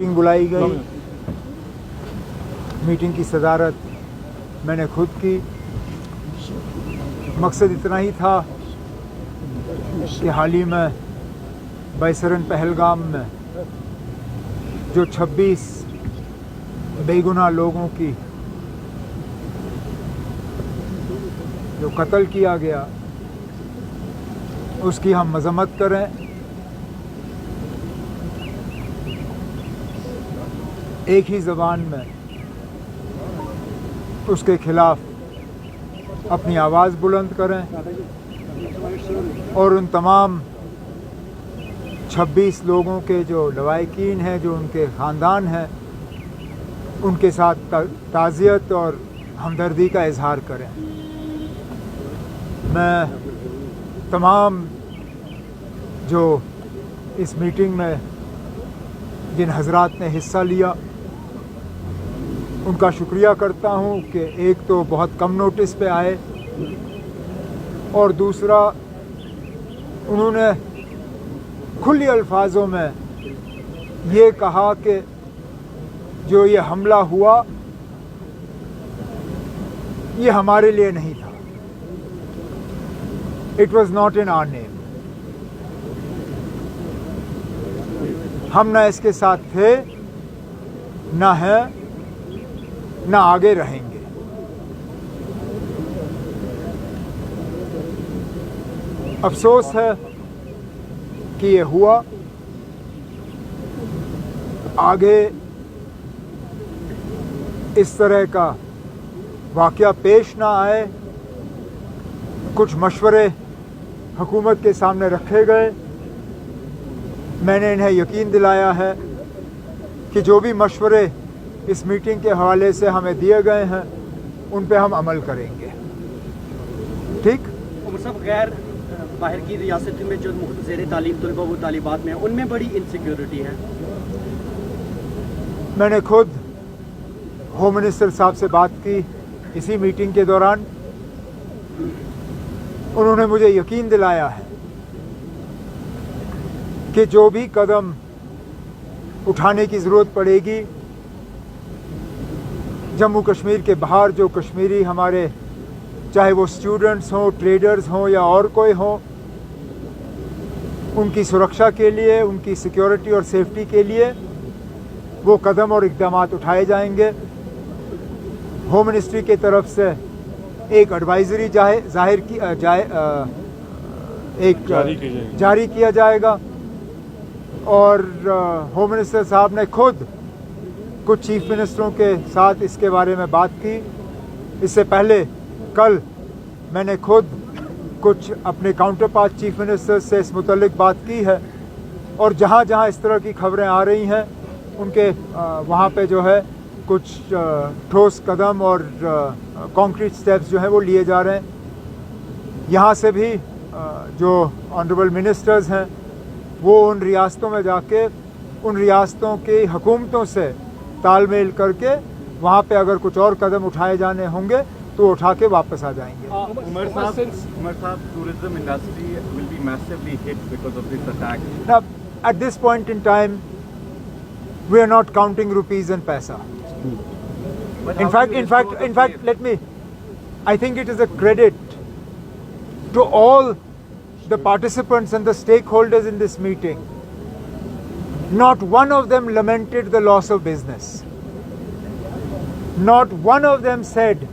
Meeting बुलाई गई। Meeting की सदारत मैंने खुद की। मकसद इतना ही था कि हाल ही में बैसरन पहलगाम में जो 26 बेगुनाह लोगों की जो कत्ल किया गया उसकी हम मजम्मत करें। एक ही ज़बान में उसके खिलाफ अपनी आवाज़ बुलंद करें और उन तमाम 26 लोगों के जो लवाहिकीन हैं, जो उनके ख़ानदान हैं, उनके साथ ताज़ियत और हमदर्दी का इजहार करें। मैं तमाम जो इस मीटिंग में जिन हजरात ने हिस्सा लिया उनका शुक्रिया करता हूं कि एक तो बहुत कम नोटिस पे आए और दूसरा उन्होंने खुली अल्फाजों में ये कहा कि जो ये हमला हुआ ये हमारे लिए नहीं था। It was not in our name. हम ना इसके साथ थे, ना है, ना आगे रहेंगे। अफसोस है कि ये हुआ। आगे इस तरह का वाक़या पेश ना आए। कुछ मशवरे हुकूमत के सामने रखे गए। मैंने इन्हें यकीन दिलाया है कि जो भी मशवरे इस मीटिंग के हवाले से हमें दिए गए हैं उन पे हम अमल करेंगे। ठीक? सब गैर बाहर की रियासत में जो ज़ेर तालीम तलबा व तालिबात में उनमें बड़ी इनसिक्योरिटी है। मैंने खुद होम मिनिस्टर साहब से बात की इसी मीटिंग के दौरान। उन्होंने मुझे यकीन दिलाया है कि जो भी कदम उठाने की ज़रूरत पड़ेगी, जम्मू कश्मीर के बाहर जो कश्मीरी हमारे, चाहे वो स्टूडेंट्स हों, ट्रेडर्स हों या और कोई हों, उनकी सुरक्षा के लिए, उनकी सिक्योरिटी और सेफ्टी के लिए वो कदम और इक़दामात उठाए जाएंगे। होम मिनिस्ट्री की तरफ से एक एडवाइजरी जारी किया जाएगा और होम मिनिस्टर साहब ने खुद कुछ चीफ मिनिस्टरों के साथ इसके बारे में बात की। इससे पहले कल मैंने खुद कुछ अपने काउंटर पार्ट चीफ मिनिस्टर से इस मुतल्लिक बात की है और जहाँ जहाँ इस तरह की खबरें आ रही हैं उनके वहाँ पे जो है कुछ ठोस कदम और कॉन्क्रीट स्टेप्स जो हैं वो लिए जा रहे हैं। यहाँ से भी जो ऑनरेबल मिनिस्टर्स हैं वो उन रियासतों में जाके उन रियासतों की हुकूमतों से तालमेल करके वहाँ पे अगर कुछ और कदम उठाए जाने होंगे तो उठा के वापस आ जाएंगे। उमर साहब, tourism industry will be massively hit because of this attack. Now, at this point in time, we are not counting rupees and paisa. In fact, I think it is a credit to all the participants and the stakeholders in this meeting. Not one of them lamented the loss of business. Not one of them said,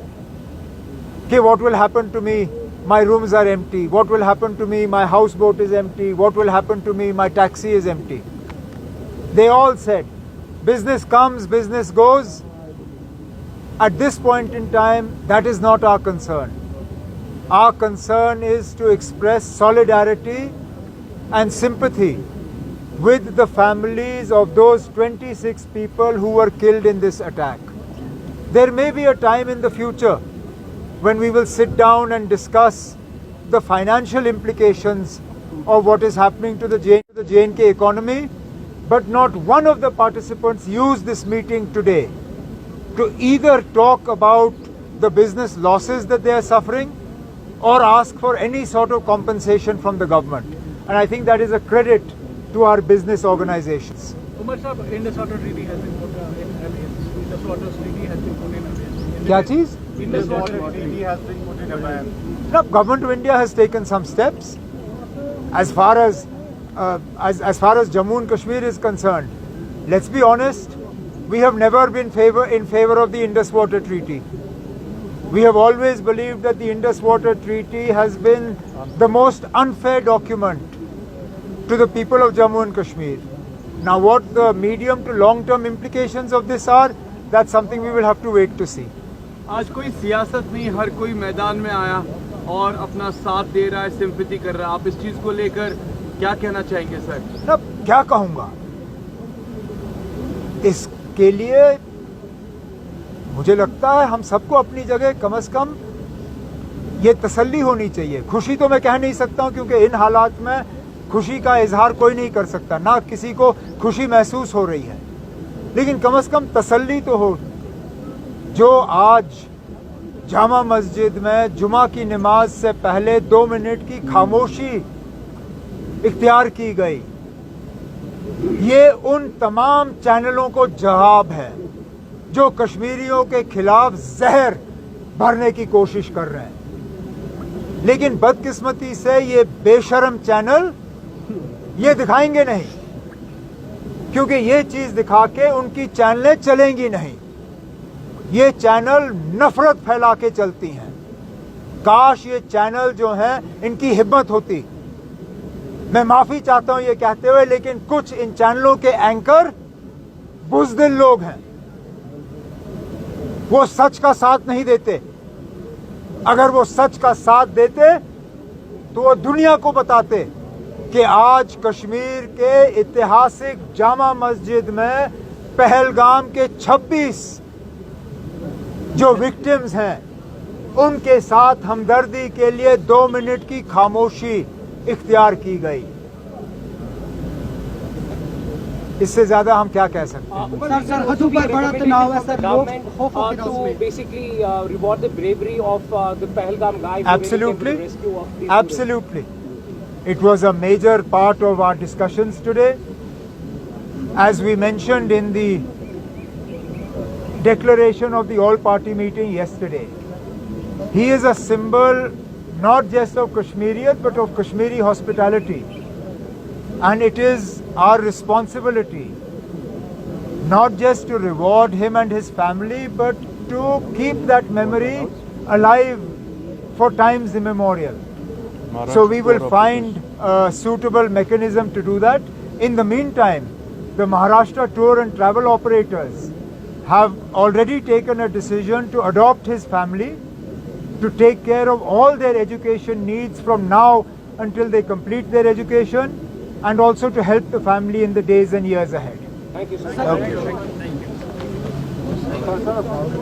okay, what will happen to me? My rooms are empty. What will happen to me? My houseboat is empty. What will happen to me? My taxi is empty. They all said, business comes, business goes. At this point in time, that is not our concern. Our concern is to express solidarity and sympathy with the families of those 26 people who were killed in this attack. There may be a time in the future when we will sit down and discuss the financial implications of what is happening to the J&K economy, but not one of the participants used this meeting today to either talk about the business losses that they are suffering or ask for any sort of compensation from the government. And I think that is a credit to our business organizations. Umar Sahab, Indus Water Treaty has been put in abeyance. Indus Water Treaty has been put in abeyance. क्या चीज? Indus Water Treaty has been put in abeyance. No, government of India has taken some steps. As far as Jammu and Kashmir is concerned, let's be honest, we have never been in favor of the Indus Water Treaty. We have always believed that the Indus Water Treaty has been the most unfair document to the people of Jammu and Kashmir. Now, what the medium to long-term implications of this are, that's something we will have to wait to see. आज कोई सियासत नहीं, हर कोई मैदान में आया और अपना साथ दे रहा है, सिंपैथी कर रहा है। आप इस चीज को लेकर क्या कहना चाहेंगे सर? ना क्या कहूँगा, इसके लिए मुझे लगता है हम सबको अपनी जगह कम से कम ये तसल्ली होनी चाहिए। खुशी तो मैं कह नहीं सकता हूँ क्योंकि इन हालात में खुशी का इजहार कोई नहीं कर सकता, ना किसी को खुशी महसूस हो रही है, लेकिन कम से कम तसल्ली तो हो। जो आज जामा मस्जिद में जुमा की नमाज से पहले 2 मिनट की खामोशी इख्तियार की गई, ये उन तमाम चैनलों को जवाब है जो कश्मीरियों के खिलाफ जहर भरने की कोशिश कर रहे हैं। लेकिन बदकिस्मती से ये बेशर्म चैनल ये दिखाएंगे नहीं, क्योंकि ये चीज दिखा के उनकी चैनलें चलेंगी नहीं। ये चैनल नफरत फैला के चलती हैं। काश ये चैनल जो हैं इनकी हिम्मत होती। मैं माफी चाहता हूं ये कहते हुए, लेकिन कुछ इन चैनलों के एंकर बुज़दिल लोग हैं, वो सच का साथ नहीं देते। अगर वो सच का साथ देते तो वो दुनिया को बताते कि आज कश्मीर के ऐतिहासिक जामा मस्जिद में पहलगाम के 26 जो विक्टिम्स हैं उनके साथ हमदर्दी के लिए 2 मिनट की खामोशी इख्तियार की गई। इससे ज्यादा हम क्या कह सकते हैं? सरहदों पर बड़ा तनाव है सर, लोग खौफ और to basically reward the bravery of the Pahalgam guy. Absolutely, absolutely. It was a major part of our discussions today. As we mentioned in the declaration of the all-party meeting yesterday, he is a symbol not just of Kashmiriyat but of Kashmiri hospitality, and it is our responsibility not just to reward him and his family but to keep that memory alive for times immemorial. So we will find a suitable mechanism to do that. In the meantime, the Maharashtra tour and travel operators have already taken a decision to adopt his family, to take care of all their education needs from now until they complete their education, and also to help the family in the days and years ahead. Thank you, sir. Okay.